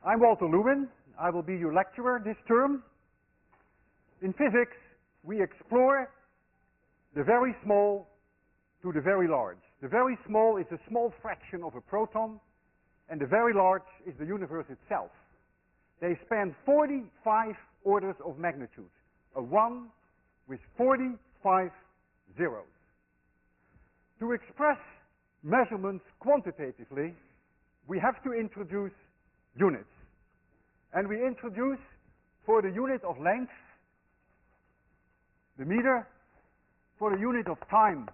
I'm Walter Lewin. I will be your lecturer this term. In physics, we explore the very small to the very large. The very small is a small fraction of a proton, and the very large is the universe itself. They span 45 orders of magnitude, a 1 with 45 zeros. To express measurements quantitatively, we have to introduce units. And we introduce, for the unit of length, the meter, for the unit of time,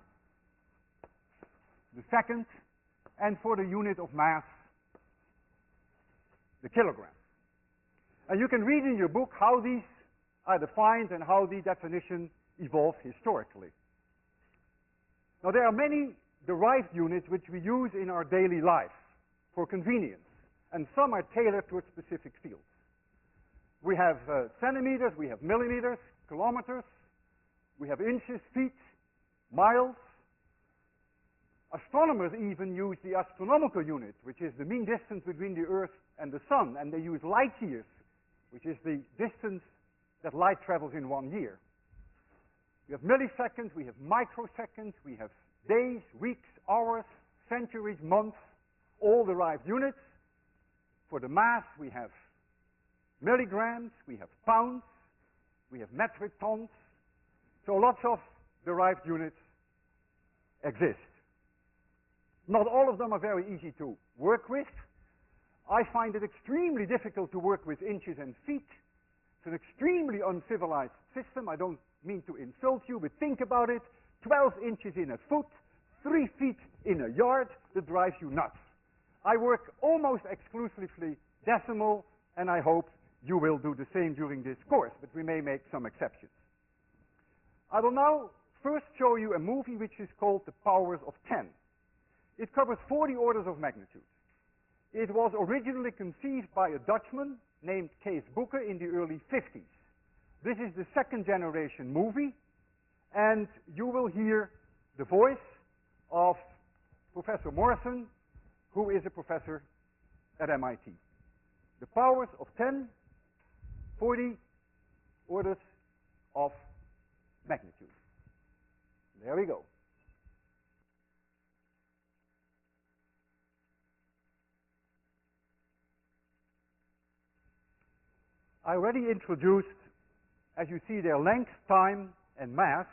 the second, and for the unit of mass, the kilogram. And you can read in your book how these are defined and how the definition evolved historically. Now, there are many derived units which we use in our daily life for convenience, and some are tailored to a specific field. We have centimeters, we have millimeters, kilometers, we have inches, feet, miles. Astronomers even use the astronomical unit, which is the mean distance between the Earth and the Sun, and they use light years, which is the distance that light travels in 1 year. We have milliseconds, we have microseconds, we have days, weeks, hours, centuries, months, all derived units. For the mass, we have milligrams, we have pounds, we have metric tons. So lots of derived units exist. Not all of them are very easy to work with. I find it extremely difficult to work with inches and feet. It's an extremely uncivilized system. I don't mean to insult you, but think about it. 12 inches in a foot, 3 feet in a yard, that drives you nuts. I work almost exclusively decimal, and I hope you will do the same during this course, but we may make some exceptions. I will now first show you a movie which is called The Powers of 10. It covers 40 orders of magnitude. It was originally conceived by a Dutchman named Kees Boeke in the early 50s. This is the second generation movie, and you will hear the voice of Professor Morrison, who is a professor at MIT. The Powers of 10, 40 orders of magnitude. There we go. I already introduced, as you see there, length, time, and mass,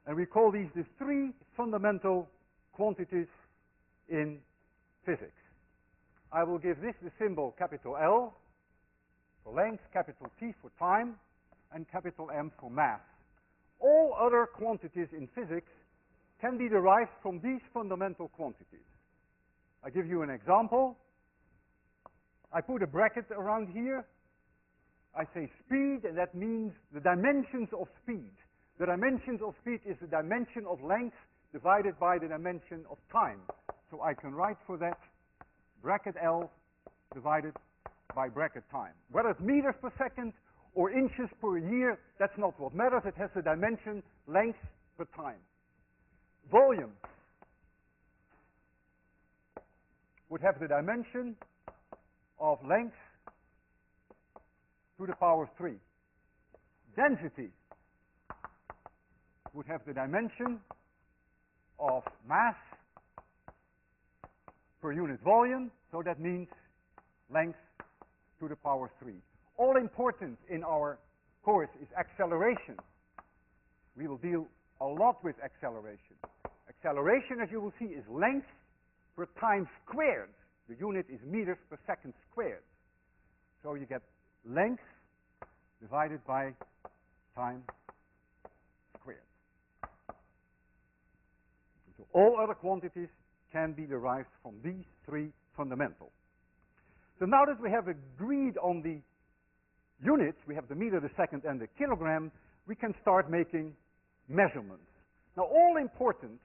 and we call these the three fundamental quantities in physics. I will give this the symbol capital L for length, capital T for time, and capital M for mass. All other quantities in physics can be derived from these fundamental quantities. I give you an example. I put a bracket around here. I say speed, and that means the dimensions of speed. The dimensions of speed is the dimension of length divided by the dimension of time. So I can write for that bracket L divided by bracket time. Whether it's meters per second or inches per year, that's not what matters. It has the dimension length per time. Volume would have the dimension of length to the power of 3. Density would have the dimension of mass per unit volume, so that means length to the power of 3. All important in our course is acceleration. We will deal a lot with acceleration. Acceleration, as you will see, is length per time squared. The unit is meters per second squared. So you get length divided by time squared. So all other quantities can be derived from these three fundamentals. So now that we have agreed on the units, we have the meter, the second, and the kilogram, we can start making measurements. Now, all important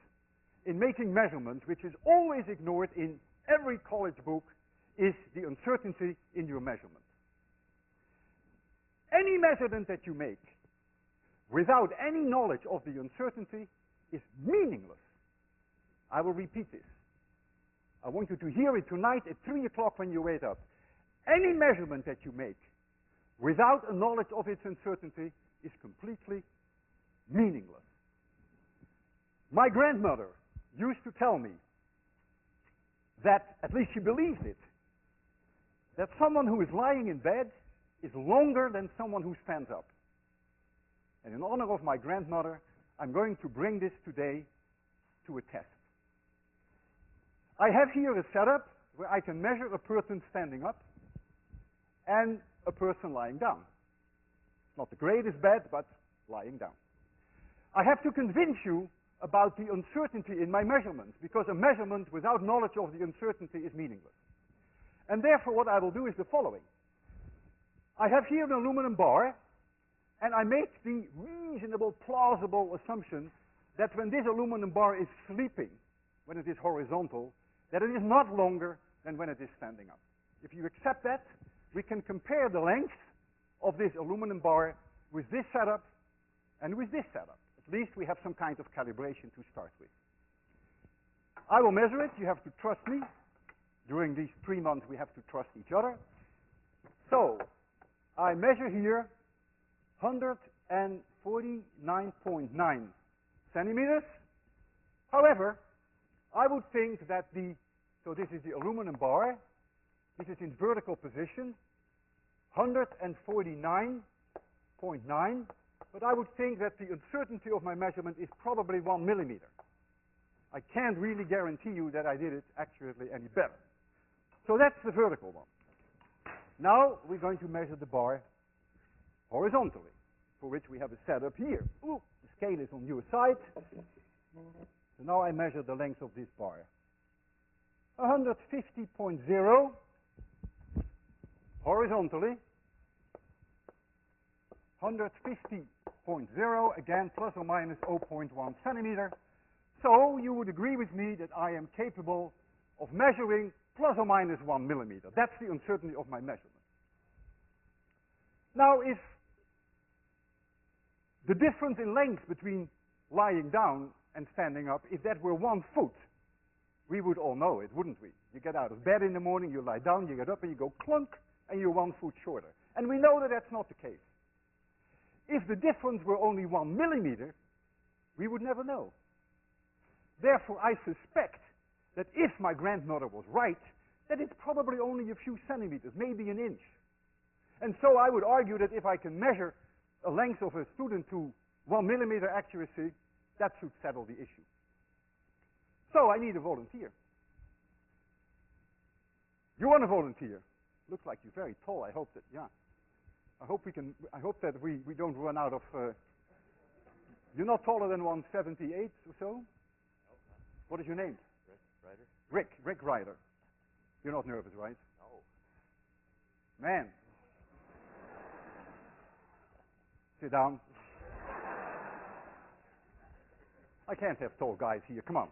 in making measurements, which is always ignored in every college book, is the uncertainty in your measurement. Any measurement that you make without any knowledge of the uncertainty is meaningless. I will repeat this. I want you to hear it tonight at 3 o'clock when you wake up. Any measurement that you make without a knowledge of its uncertainty is completely meaningless. My grandmother used to tell me that, at least she believed it, that someone who is lying in bed is longer than someone who stands up. And in honor of my grandmother, I'm going to bring this today to a test. I have here a setup where I can measure a person standing up and a person lying down. Not the greatest bed, but lying down. I have to convince you about the uncertainty in my measurements, because a measurement without knowledge of the uncertainty is meaningless. And therefore what I will do is the following. I have here an aluminum bar, and I make the reasonable, plausible assumption that when this aluminum bar is sleeping, when it is horizontal, that it is not longer than when it is standing up. If you accept that, we can compare the length of this aluminum bar with this setup and with this setup. At least we have some kind of calibration to start with. I will measure it. You have to trust me. During these 3 months, we have to trust each other. So, I measure here 149.9 centimeters. However, I would think that so this is the aluminum bar. This is in vertical position, 149.9. But I would think that the uncertainty of my measurement is probably 1 millimeter. I can't really guarantee you that I did it accurately any better. So that's the vertical one. Now we're going to measure the bar horizontally, for which we have a setup here. Ooh, the scale is on your side. So now I measure the length of this bar. 150.0 horizontally. 150.0, again, plus or minus 0.1 centimeter. So you would agree with me that I am capable of measuring plus or minus 1 millimeter. That's the uncertainty of my measurement. Now, if the difference in length between lying down and standing up, if that were 1 foot, we would all know it, wouldn't we? You get out of bed in the morning, you lie down, you get up, and you go clunk, and you're 1 foot shorter. And we know that that's not the case. If the difference were only 1 millimeter, we would never know. Therefore, I suspect that if my grandmother was right, that it's probably only a few centimeters, maybe an inch. And so I would argue that if I can measure a length of a student to 1 millimeter accuracy, that should settle the issue. So I need a volunteer. You want a volunteer? Looks like you're very tall. I hope that, yeah. I hope that we don't run out of, you're not taller than 178 or so? What is your name? Rick Ryder. You're not nervous, right? No. Man. Sit down. I can't have tall guys here. Come on.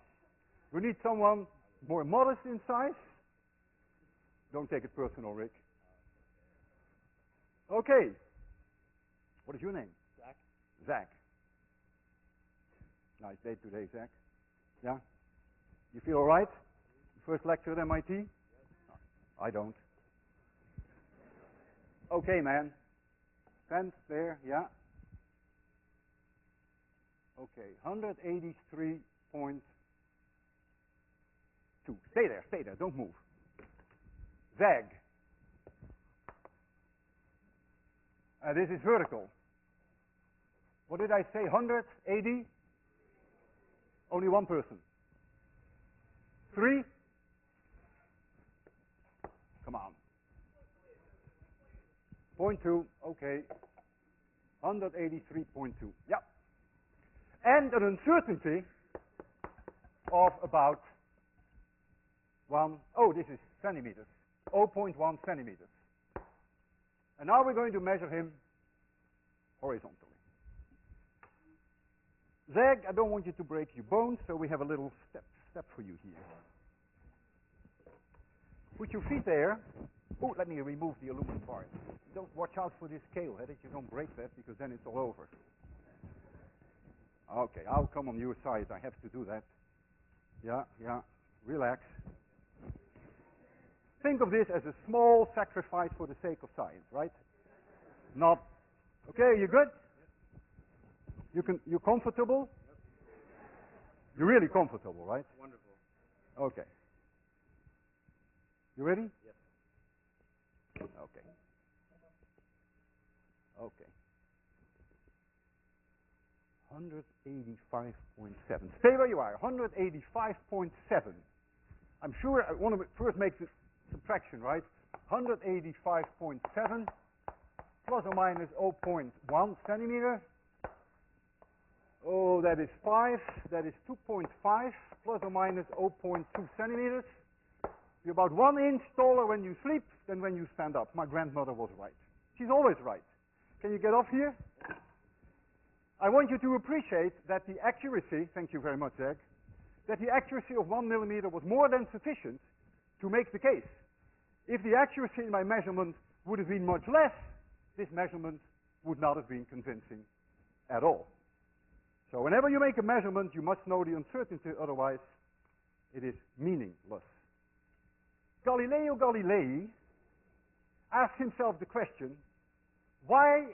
We need someone more modest in size. Don't take it personal, Rick. Okay. What is your name? Zach. Zach. Nice day today, Zach. Yeah? You feel all right? First lecture at MIT? Yes. I don't. Okay, man. Stand there, yeah. Okay, 183.2. Stay there, don't move. Zag. This is vertical. What did I say? 180? Only one person. 3? Come on. 0.2, okay. 183.2. Yeah. And an uncertainty of about this is centimeters. 0.1 centimeters. And now we're going to measure him horizontally. Zeg, I don't want you to break your bones, so we have a little step for you here. Put your feet there. Oh, let me remove the aluminum part. Don't watch out for this scale, that you don't break that, because then it's all over. Okay, I'll come on your side. I have to do that. Yeah. Relax. Think of this as a small sacrifice for the sake of science, right? Not, okay, you good? You're comfortable? You're really comfortable, right? Wonderful. Okay. You ready? Yes. Okay. Okay. 185.7. Stay where you are. 185.7. I'm sure I want to first make the subtraction, right? 185.7 plus or minus 0.1 centimeter. Oh, that is 5. That is 2.5 plus or minus 0.2 centimeters. You're about 1 inch taller when you sleep than when you stand up. My grandmother was right. She's always right. Can you get off here? I want you to appreciate that the accuracy, thank you very much, Zach, that the accuracy of 1 millimeter was more than sufficient to make the case. If the accuracy in my measurement would have been much less, this measurement would not have been convincing at all. So whenever you make a measurement, you must know the uncertainty, otherwise it is meaningless. Galileo Galilei asked himself the question, why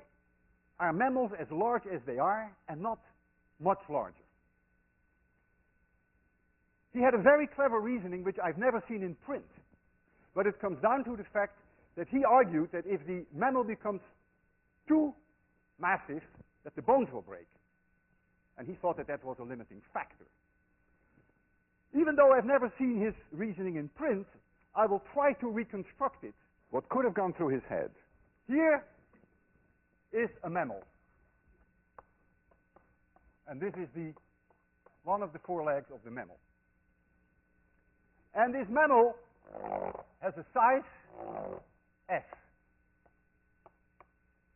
are mammals as large as they are and not much larger? He had a very clever reasoning which I've never seen in print, but it comes down to the fact that he argued that if the mammal becomes too massive, that the bones will break. And he thought that that was a limiting factor. Even though I've never seen his reasoning in print, I will try to reconstruct it, what could have gone through his head. Here is a mammal. And this is one of the 4 legs of the mammal. And this mammal has a size S.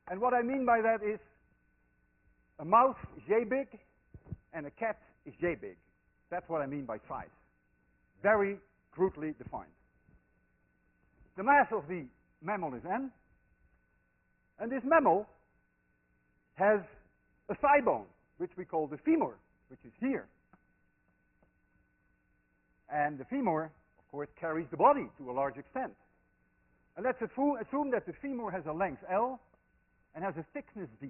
And what I mean by that is a mouse is J big and a cat is J big. That's what I mean by size. Very crudely defined. The mass of the mammal is N, and this mammal has a thigh bone, which we call the femur, which is here. And the femur, of course, carries the body to a large extent. And let's assume that the femur has a length L and has a thickness D.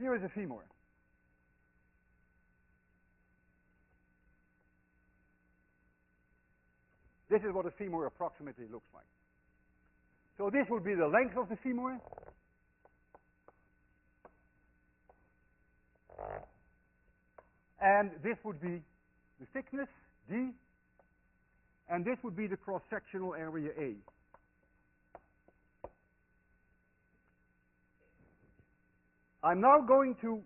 Here is a femur. This is what a femur approximately looks like. So this would be the length of the femur. And this would be the thickness, D. And this would be the cross-sectional area, A. I'm now going to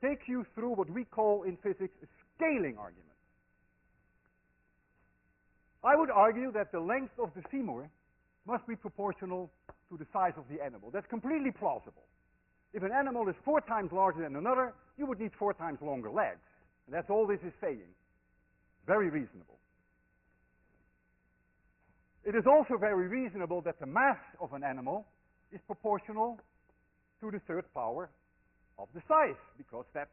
take you through what we call in physics a scaling argument. I would argue that the length of the femur must be proportional to the size of the animal. That's completely plausible. If an animal is 4 times larger than another, you would need 4 times longer legs. And that's all this is saying. Very reasonable. It is also very reasonable that the mass of an animal is proportional to the 3rd power of the size, because that's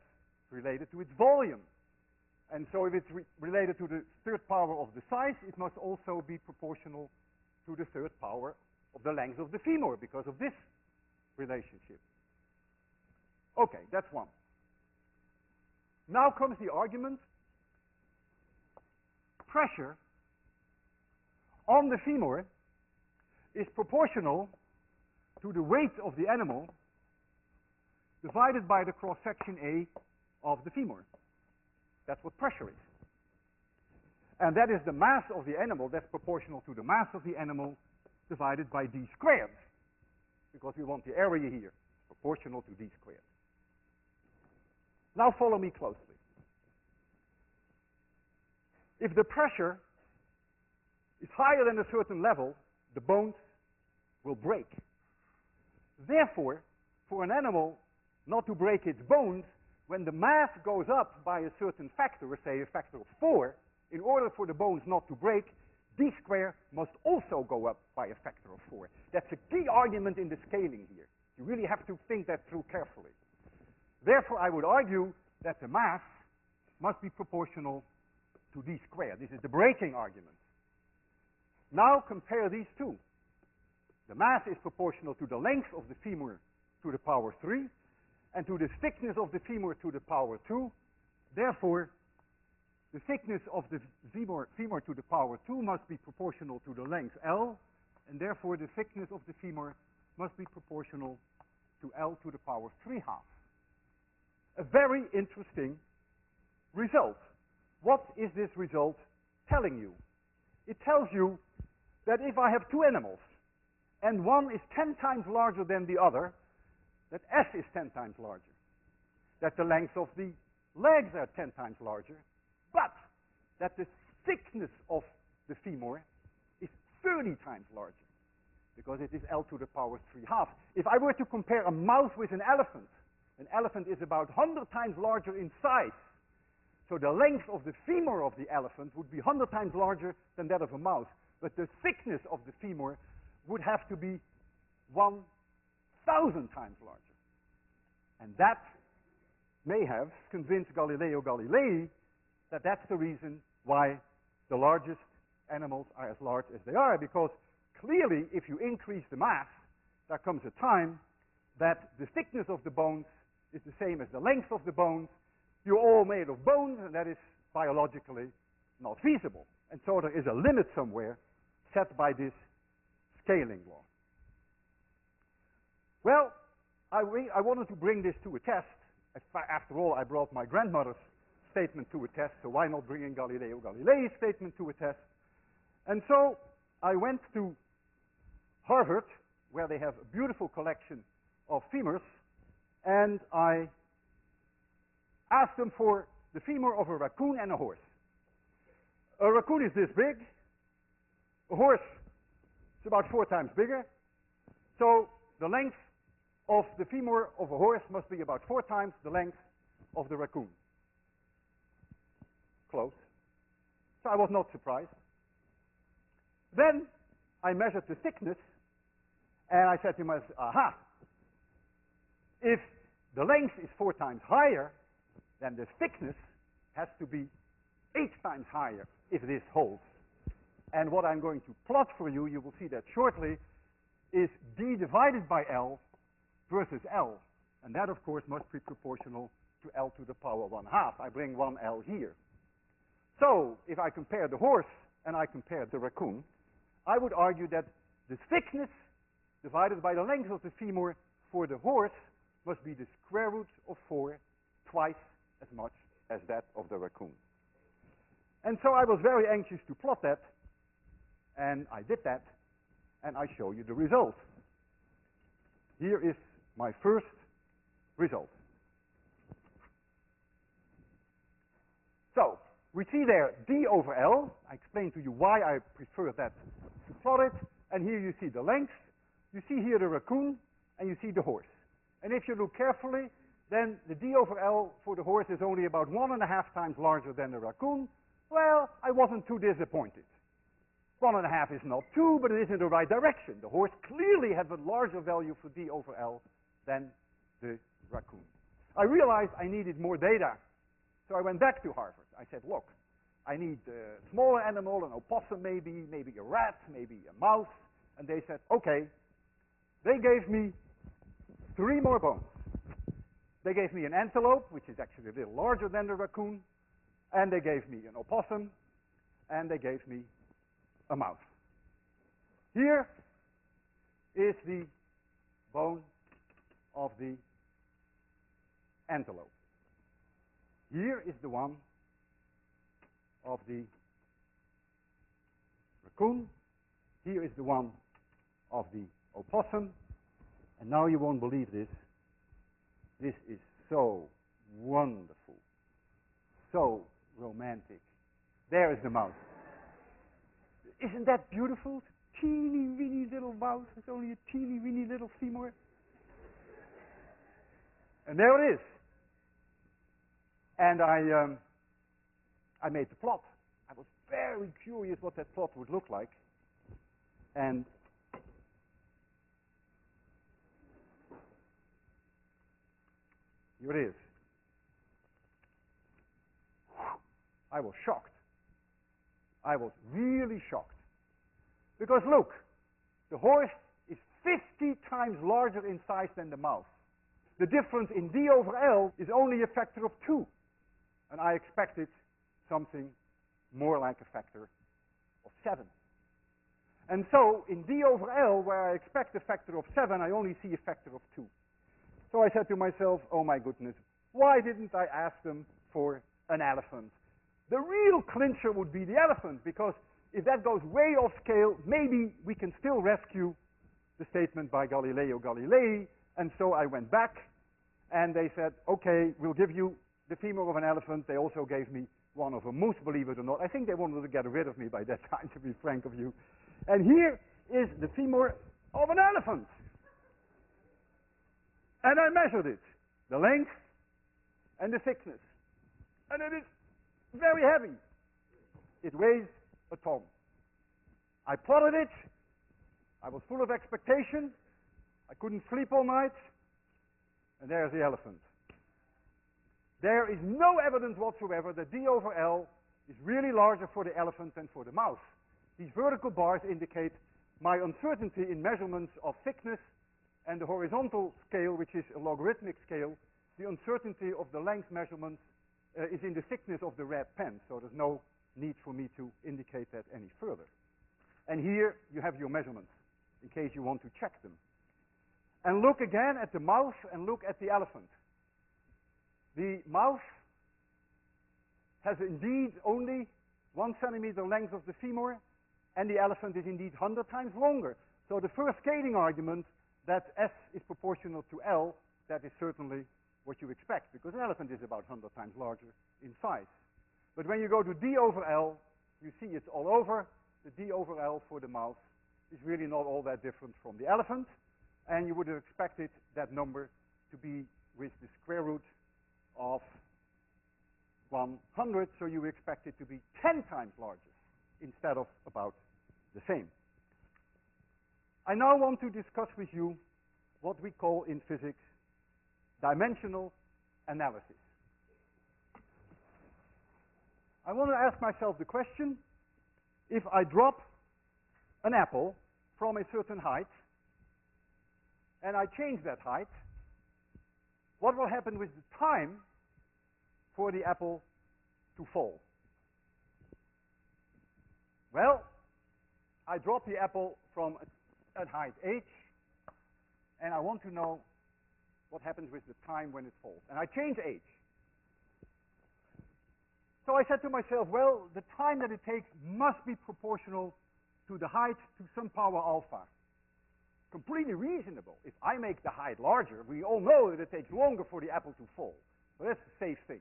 related to its volume. And so if it's related to the 3rd power of the size, it must also be proportional to the 3rd power of the length of the femur, because of this relationship. Okay, that's one. Now comes the argument. Pressure on the femur is proportional to the weight of the animal divided by the cross-section A of the femur. That's what pressure is. And that is the mass of the animal that's proportional to the mass of the animal divided by D squared. Because we want the area here proportional to D squared. Now follow me closely. If the pressure is higher than a certain level, the bones will break. Therefore, for an animal not to break its bones, when the mass goes up by a certain factor, say a factor of 4, in order for the bones not to break, D squared must also go up by a factor of 4. That's a key argument in the scaling here. You really have to think that through carefully. Therefore, I would argue that the mass must be proportional to D squared. This is the breaking argument. Now compare these two. The mass is proportional to the length of the femur to the power 3 and to the thickness of the femur to the power 2. Therefore, the thickness of the femur to the power 2 must be proportional to the length L, and therefore the thickness of the femur must be proportional to L to the power 3/2. A very interesting result. What is this result telling you? It tells you that if I have two animals, and one is 10 times larger than the other, that S is 10 times larger. That the length of the legs are 10 times larger, but that the thickness of the femur is 30 times larger, because it is L to the power 3/2. If I were to compare a mouse with an elephant is about 100 times larger in size. So the length of the femur of the elephant would be 100 times larger than that of a mouse. But the thickness of the femur would have to be 1,000 times larger. And that may have convinced Galileo Galilei that that's the reason why the largest animals are as large as they are, because clearly if you increase the mass, there comes a time that the thickness of the bones is the same as the length of the bones. You're all made of bones, and that is biologically not feasible. And so there is a limit somewhere set by this scaling law. Well, I wanted to bring this to a test. After all, I brought my grandmother's statement to a test, so why not bring in Galileo Galilei's statement to a test? And so I went to Harvard, where they have a beautiful collection of femurs, and I asked them for the femur of a raccoon and a horse. A raccoon is this big. A horse is about 4 times bigger. So the length of the femur of a horse must be about 4 times the length of the raccoon. Close. So I was not surprised. Then I measured the thickness, and I said to myself, aha, if the length is 4 times higher, then the thickness has to be 8 times higher if this holds. And what I'm going to plot for you, you will see that shortly, is d divided by L versus L. And that, of course, must be proportional to L to the power 1/2. I bring 1 L here. So if I compare the horse and I compare the raccoon, I would argue that the thickness divided by the length of the femur for the horse must be the square root of 4, twice as much as that of the raccoon. And so I was very anxious to plot that, and I did that, and I show you the result. Here is my first result. So we see there d over L. I explained to you why I prefer that to plot it. And here you see the length. You see here the raccoon, and you see the horse. And if you look carefully, then the d over L for the horse is only about 1.5 times larger than the raccoon. Well, I wasn't too disappointed. 1.5 is not 2, but it is in the right direction. The horse clearly has a larger value for d over L than the raccoon. I realized I needed more data, so I went back to Harvard. I said, look, I need a smaller animal, an opossum maybe a rat, maybe a mouse. And they said, okay. They gave me 3 more bones. They gave me an antelope, which is actually a little larger than the raccoon, and they gave me an opossum, and they gave me a mouse. Here is the bone of the antelope. Here is the one of the raccoon. Here is the one of the opossum. And now you won't believe this. This is so wonderful, so romantic. There is the mouse. Isn't that beautiful? Teeny weeny little mouse with only a teeny weeny little femur. And there it is. And I made the plot. I was very curious what that plot would look like. And here it is. I was shocked. I was really shocked. Because look, the horse is 50 times larger in size than the mouse. The difference in d over L is only a factor of 2. And I expected something more like a factor of 7. And so, in d over L, where I expect a factor of 7, I only see a factor of 2. So I said to myself, oh my goodness, why didn't I ask them for an elephant? The real clincher would be the elephant, because if that goes way off scale, maybe we can still rescue the statement by Galileo Galilei. And so I went back, and they said, okay, we'll give you the femur of an elephant. They also gave me one of a moose, believe it or not. I think they wanted to get rid of me by that time, to be frank with you. And here is the femur of an elephant. And I measured it, the length and the thickness. And it is very heavy. It weighs a ton. I plotted it. I was full of expectation. I couldn't sleep all night. And there's the elephant. There is no evidence whatsoever that d over L is really larger for the elephant than for the mouse. These vertical bars indicate my uncertainty in measurements of thickness, and the horizontal scale, which is a logarithmic scale, the uncertainty of the length measurements is in the thickness of the red pen, so there's no need for me to indicate that any further. And here you have your measurements, in case you want to check them. And look again at the mouse and look at the elephant. The mouse has indeed only 1 centimeter length of the femur, and the elephant is indeed 100 times longer. So the first scaling argument that S is proportional to L, that is certainly what you expect, because an elephant is about 100 times larger in size. But when you go to d over L, you see it's all over. The d over L for the mouse is really not all that different from the elephant, and you would have expected that number to be with the square root of 100, so you expect it to be 10 times larger instead of about the same. I now want to discuss with you what we call in physics dimensional analysis. I want to ask myself the question, if I drop an apple from a certain height and I change that height, what will happen with the time for the apple to fall? Well, I drop the apple from at height h, and I want to know what happens with the time when it falls. And I change h. So I said to myself, well, the time that it takes must be proportional to the height to some power alpha. Completely reasonable. If I make the height larger, we all know that it takes longer for the apple to fall. So that's a safe thing.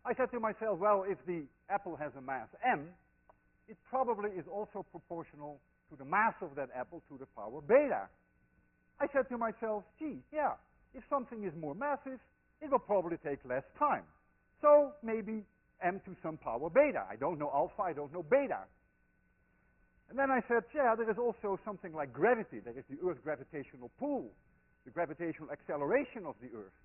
I said to myself, well, if the apple has a mass m, it probably is also proportional to the mass of that apple to the power beta. I said to myself, gee, yeah, if something is more massive, it will probably take less time. So maybe m to some power beta. I don't know alpha, I don't know beta. And then I said, yeah, there is also something like gravity. There is the Earth's gravitational pull, the gravitational acceleration of the Earth.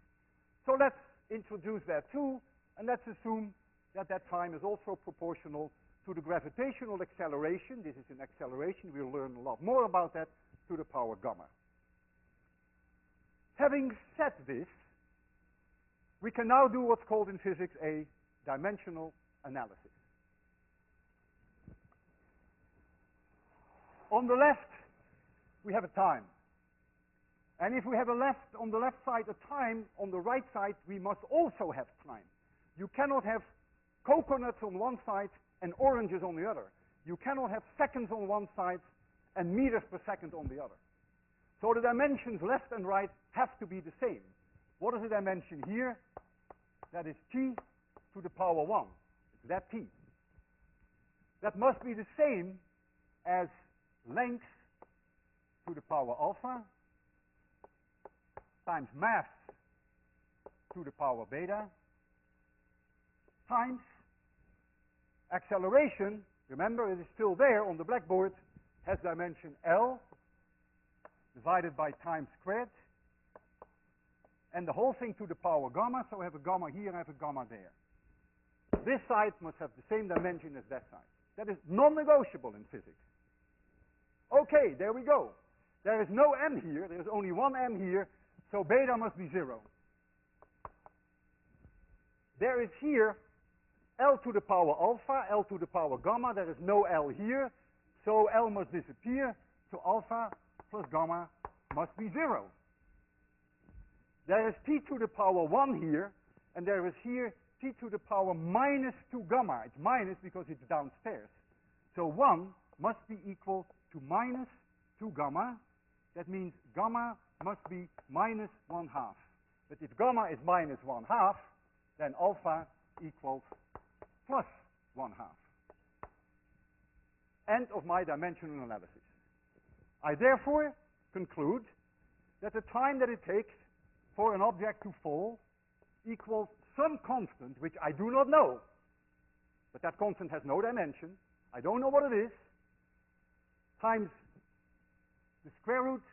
So let's introduce that too, and let's assume that that time is also proportional to the gravitational acceleration. This is an acceleration. We'll learn a lot more about that, to the power gamma. Having said this, we can now do what's called in physics a dimensional analysis. On the left, we have a time. And if we have on the left side a time, on the right side, we must also have time. You cannot have coconuts on one side and oranges on the other. You cannot have seconds on one side and meters per second on the other. So the dimensions left and right have to be the same. What is the dimension here? That is t to the power 1. It's that t. That must be the same as length to the power alpha times mass to the power beta times acceleration. Remember, it is still there on the blackboard, has dimension L divided by time squared, and the whole thing to the power gamma. So I have a gamma here and I have a gamma there. This side must have the same dimension as that side. That is non-negotiable in physics. Okay, there we go. There is no m here. There is only one m here, so beta must be 0. There is here L to the power alpha, L to the power gamma. There is no L here, so L must disappear, so alpha plus gamma must be 0. There is T to the power 1 here, and there is here T to the power minus 2 gamma. It's minus because it's downstairs. So 1 must be equal to minus 2 gamma. That means gamma must be minus 1/2. But if gamma is minus 1/2, then alpha equals plus 1/2. End of my dimensional analysis. I therefore conclude that the time that it takes for an object to fall equals some constant, which I do not know. But that constant has no dimension. I don't know what it is, times the square root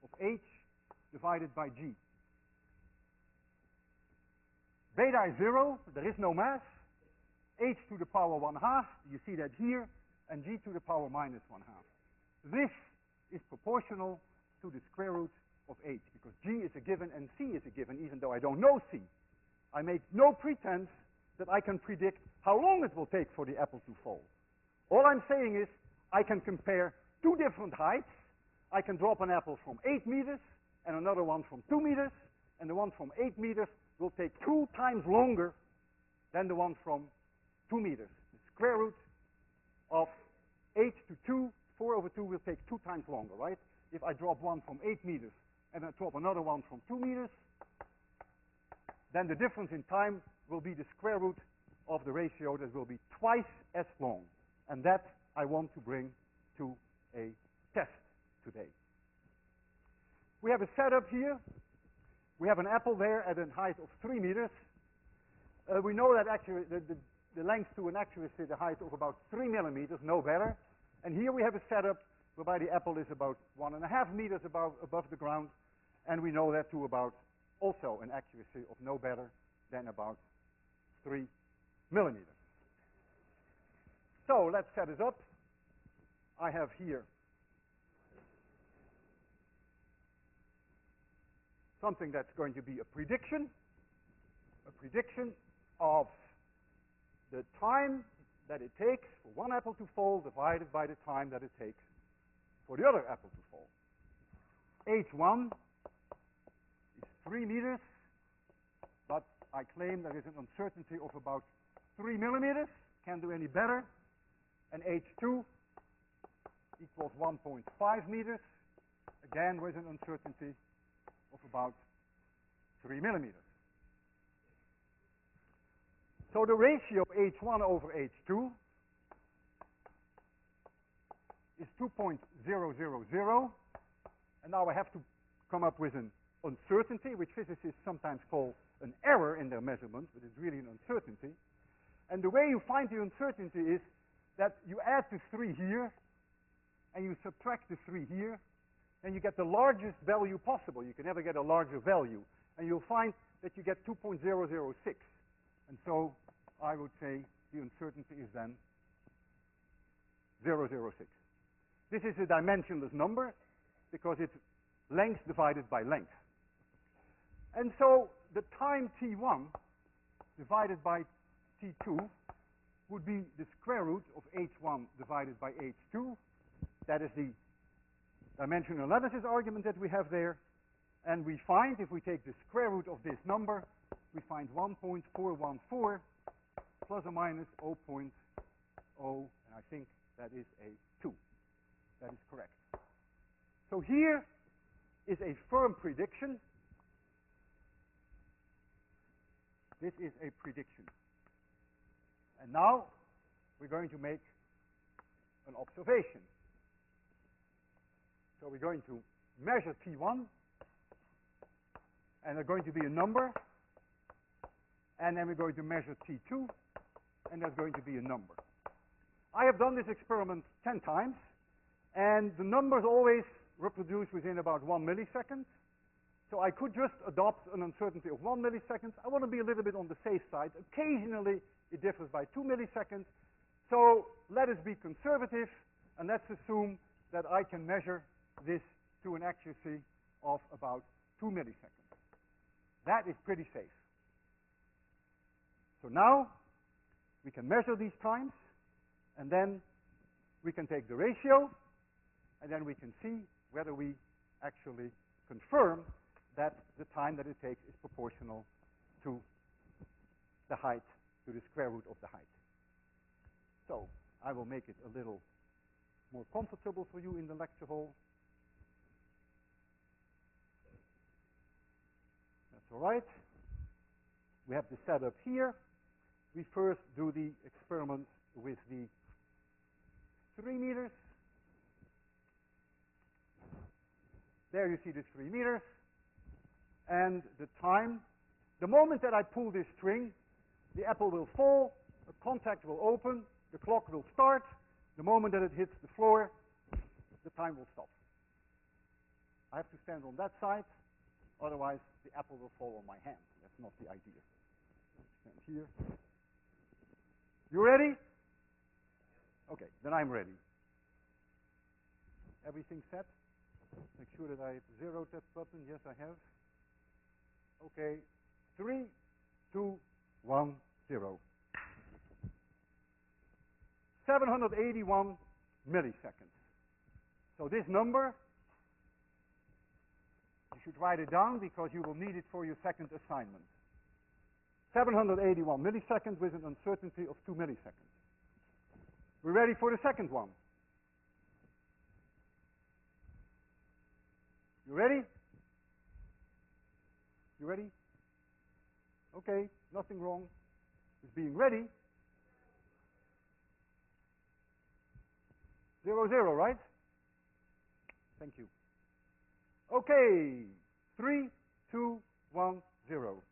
of h divided by g. Beta is 0, there is no mass. H to the power 1/2, you see that here, and g to the power minus 1/2. This is proportional to the square root of h, because g is a given and c is a given, even though I don't know c. I make no pretense that I can predict how long it will take for the apple to fall. All I'm saying is I can compare two different heights. I can drop an apple from 8 meters and another one from 2 meters, and the one from 8 meters will take 2 times longer than the one from 2 meters. The square root of 8 to 2, 4 over 2 will take 2 times longer, right? If I drop one from 8 meters and I drop another one from 2 meters, then the difference in time will be the square root of the ratio that will be twice as long. And that I want to bring to a test today. We have a setup here. We have an apple there at a height of 3 meters. We know that actually the length to an accuracy, the height of about 3 millimeters, no better. And here we have a setup whereby the apple is about 1.5 meters above the ground, and we know that to about also an accuracy of no better than about 3 millimeters. So let's set it up. I have here something that's going to be a prediction of the time that it takes for one apple to fall divided by the time that it takes for the other apple to fall. H1 is 3 meters, but I claim there is an uncertainty of about 3 millimeters. Can't do any better. And H2 equals 1.5 meters, again with an uncertainty of about 3 millimeters. So the ratio of H1 over H2 is 2.000, and now I have to come up with an uncertainty, which physicists sometimes call an error in their measurements, but it's really an uncertainty. And the way you find the uncertainty is that you add the 3 here, and you subtract the 3 here, and you get the largest value possible. You can never get a larger value. And you'll find that you get 2.006. And so I would say the uncertainty is then 0.06. This is a dimensionless number because it's length divided by length. And so the time t1 divided by t2 would be the square root of h1 divided by h2. That is the dimensional analysis argument that we have there. And we find, if we take the square root of this number, we find 1.414 plus or minus 0.0, and I think that is a 2. That is correct. So here is a firm prediction. This is a prediction. And now we're going to make an observation. So we're going to measure T1, and there's going to be a number, and then we're going to measure T2, and there's going to be a number. I have done this experiment 10 times, and the numbers always reproduce within about 1 millisecond. So I could just adopt an uncertainty of 1 millisecond. I want to be a little bit on the safe side. Occasionally, it differs by 2 milliseconds. So let us be conservative, and let's assume that I can measure this to an accuracy of about 2 milliseconds. That is pretty safe. So now we can measure these times, and then we can take the ratio, and then we can see whether we actually confirm that the time that it takes is proportional to the height, to the square root of the height. So I will make it a little more comfortable for you in the lecture hall. That's all right. We have the setup here. We first do the experiment with the 3 meters. There you see the 3 meters. And the time, the moment that I pull this string, the apple will fall, a contact will open, the clock will start. The moment that it hits the floor, the time will stop. I have to stand on that side, otherwise the apple will fall on my hand. That's not the idea. Stand here. You ready? Okay, then I'm ready. Everything set? Make sure that I zeroed that button. Yes, I have. Okay, 3, 2, 1, 0. 781 milliseconds. So this number, you should write it down because you will need it for your second assignment. 781 milliseconds with an uncertainty of 2 milliseconds. We're ready for the second one. You ready? You ready? Okay, nothing wrong with being ready. 0, 0, right? Thank you. Okay, 3, 2, 1, 0.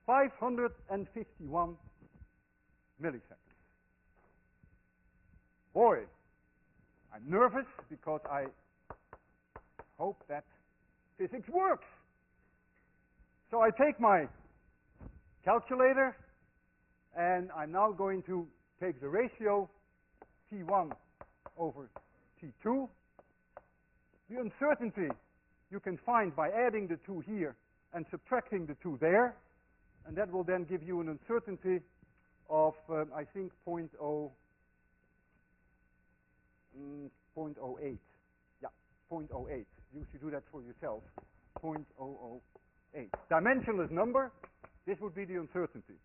551 milliseconds. Boy, I'm nervous because I hope that physics works. So I take my calculator, and I'm now going to take the ratio T1 over T2. The uncertainty you can find by adding the 2 here and subtracting the 2 there, and that will then give you an uncertainty of, I think, 0.08. Yeah, 0.08. You should do that for yourself. 0.008. Dimensionless number, this would be the uncertainty.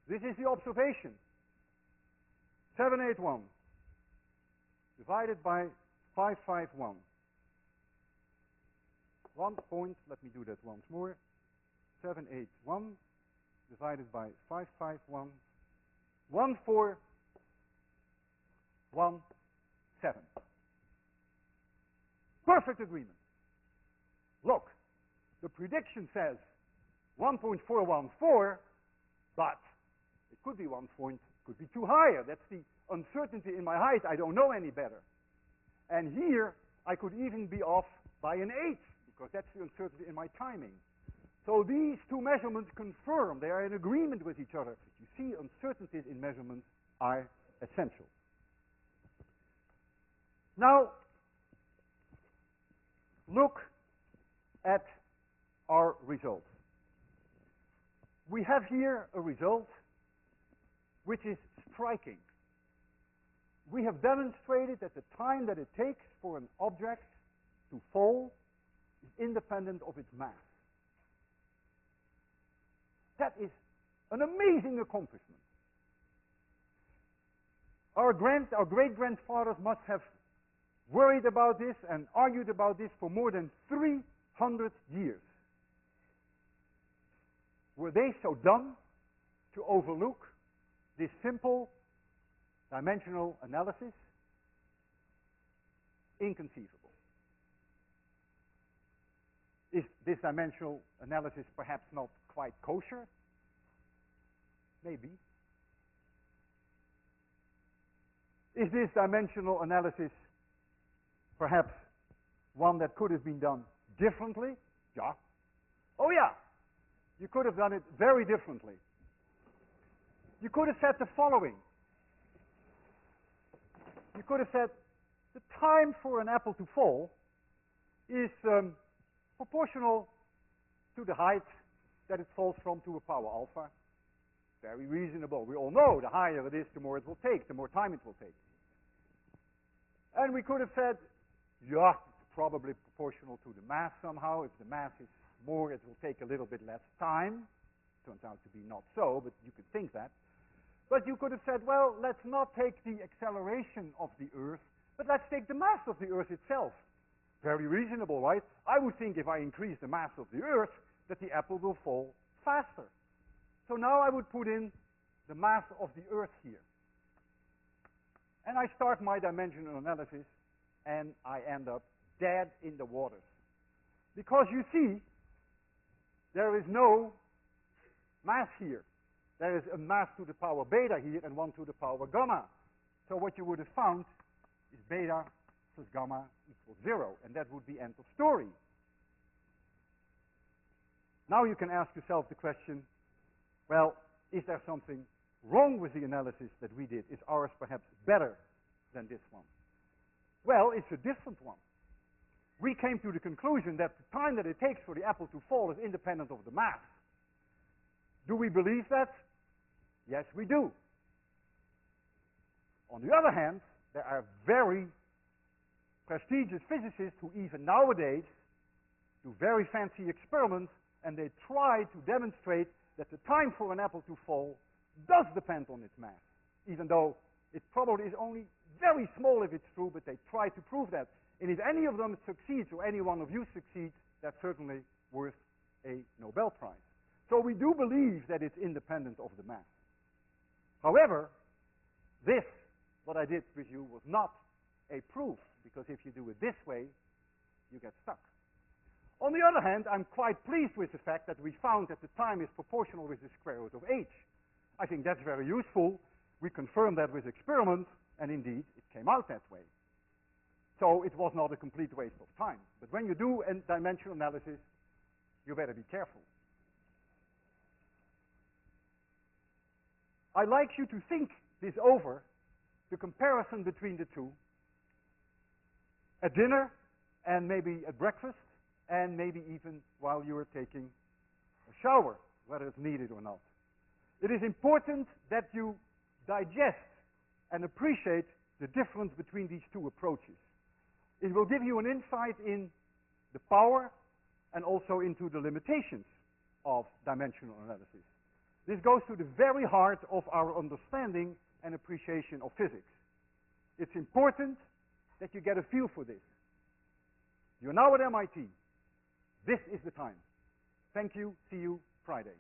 This is the observation. 781 divided by 551. 1 point, let me do that once more. 781 divided by 551. 1417. Perfect agreement. Look, the prediction says 1.414, but it could be 1 point, could be 2 higher. That's the uncertainty in my height. I don't know any better. And here, I could even be off by an 8, because that's the uncertainty in my timing. So these 2 measurements confirm they are in agreement with each other. You see, uncertainties in measurements are essential. Now, look at our results. We have here a result which is striking. We have demonstrated that the time that it takes for an object to fall is independent of its mass. That is an amazing accomplishment. Our great-grandfathers must have worried about this and argued about this for more than 300 years. Were they so dumb to overlook this simple dimensional analysis? Inconceivable. Is this dimensional analysis perhaps not quite kosher? Maybe. Is this dimensional analysis perhaps one that could have been done differently? Yeah. Oh yeah. You could have done it very differently. You could have said the following. you could have said the time for an apple to fall is proportional to the height that it falls from to a power alpha. Very reasonable. We all know the higher it is, the more it will take, the more time it will take. And we could have said, yeah, it's probably proportional to the mass somehow. If the mass is more, it will take a little bit less time. Turns out to be not so, but you could think that. But you could have said, well, let's not take the acceleration of the Earth, but let's take the mass of the Earth itself. Very reasonable, right? I would think if I increase the mass of the Earth, that the apple will fall faster. So now I would put in the mass of the Earth here. And I start my dimensional analysis, and I end up dead in the waters. Because you see, there is no mass here. There is a mass to the power beta here and one to the power gamma. So what you would have found is beta plus gamma equals 0, and that would be end of story. Now you can ask yourself the question, well, is there something wrong with the analysis that we did? Is ours perhaps better than this one? Well, it's a different one. We came to the conclusion that the time that it takes for the apple to fall is independent of the mass. Do we believe that? Yes, we do. On the other hand, there are very prestigious physicists who even nowadays do very fancy experiments, and they try to demonstrate that the time for an apple to fall does depend on its mass, even though it probably is only very small if it's true, but they try to prove that. And if any of them succeeds, or any one of you succeeds, that's certainly worth a Nobel Prize. So we do believe that it's independent of the mass. However, this, what I did with you, was not a proof, because if you do it this way, you get stuck. On the other hand, I'm quite pleased with the fact that we found that the time is proportional with the square root of h. I think that's very useful. We confirmed that with experiments, and indeed, it came out that way. So it was not a complete waste of time. But when you do a dimensional analysis, you better be careful. I'd like you to think this over, the comparison between the two, at dinner, and maybe at breakfast, and maybe even while you are taking a shower, whether it's needed or not. It is important that you digest and appreciate the difference between these two approaches. It will give you an insight in the power and also into the limitations of dimensional analysis. This goes to the very heart of our understanding and appreciation of physics. It's important that you get a feel for this. You're now at MIT. This is the time. Thank you. See you Friday.